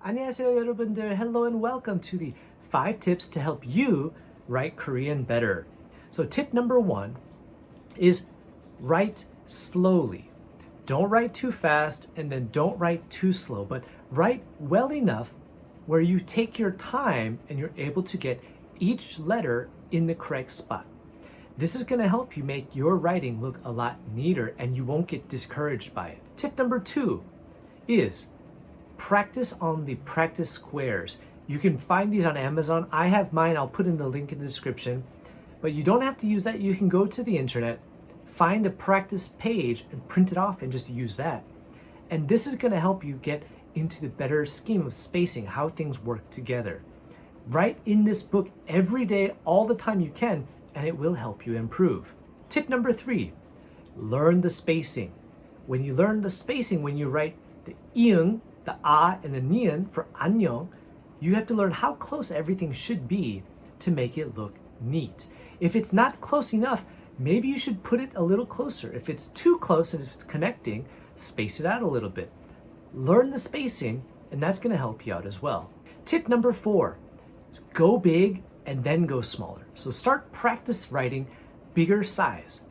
안녕하세요 여러분들. Hello and welcome to the 5 tips to help you write Korean better. So tip number 1 is write slowly. Don't write too fast and then don't write too slow, but write well enough where you take your time and you're able to get each letter in the correct spot. This is going to help you make your writing look a lot neater and you won't get discouraged by it. Tip number 2 is practice on the practice squares. You can find these on Amazon. I have mine. I'll put in the link in the description. But you don't have to use that. You can go to the internet, find a practice page and print it off and just use that. And this is going to help you get into the better scheme of spacing, how things work together. Write in this book every day, all the time you can, and it will help you improve. Tip number 3, learn the spacing. When you learn the spacing, when you write the iung, the a, and the nian for 안녕, you have to learn how close everything should be to make it look neat. If it's not close enough, maybe you should put it a little closer. If it's too close and if it's connecting, space it out a little bit. Learn the spacing, and that's going to help you out as well. Tip number 4 is go big and then go smaller. So start practice writing bigger size.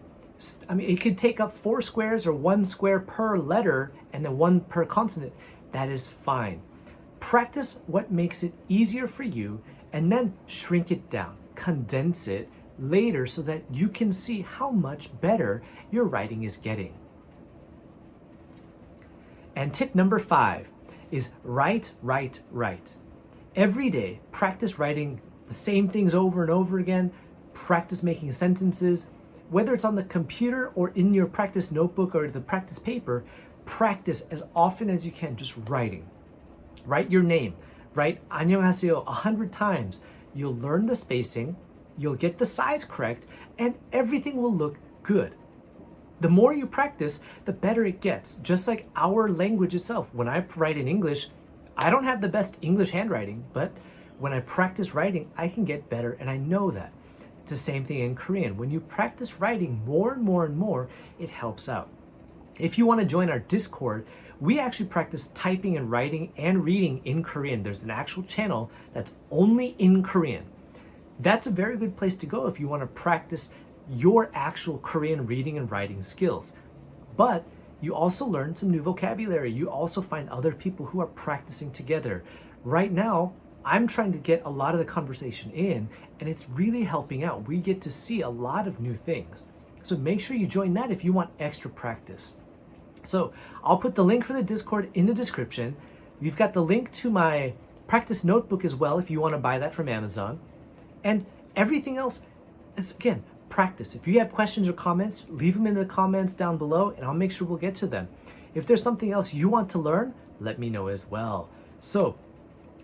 I mean, it could take up 4 squares or 1 square per letter and then 1 per consonant. That is fine. Practice what makes it easier for you and then shrink it down, condense it later so that you can see how much better your writing is getting. And tip number 5 is write. Every day, practice writing the same things over and over again. Practice making sentences. Whether it's on the computer or in your practice notebook or the practice paper, practice as often as you can just writing. Write your name. Write 안녕하세요 100 times. You'll learn the spacing, you'll get the size correct, and everything will look good. The more you practice, the better it gets. Just like our language itself. When I write in English, I don't have the best English handwriting, but when I practice writing, I can get better, and I know that. It's the same thing in Korean. When you practice writing more and more, it helps out. If you want to join our Discord, we actually practice typing and writing and reading in Korean. There's an actual channel that's only in Korean. That's a very good place to go if you want to practice your actual Korean reading and writing skills. But you also learn some new vocabulary. You also find other people who are practicing together. Right now, I'm trying to get a lot of the conversation in, and it's really helping out. We get to see a lot of new things. So make sure you join that if you want extra practice. So I'll put the link for the Discord in the description. You've got the link to my practice notebook as well if you want to buy that from Amazon. And everything else is, again, practice. If you have questions or comments, leave them in the comments down below and I'll make sure we'll get to them. If there's something else you want to learn, let me know as well. So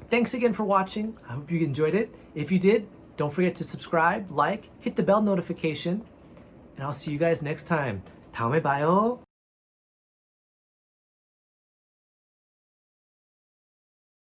thanks again for watching. I hope you enjoyed it. If you did, don't forget to subscribe, like, hit the bell notification, and I'll see you guys next time. 다음에 봐요.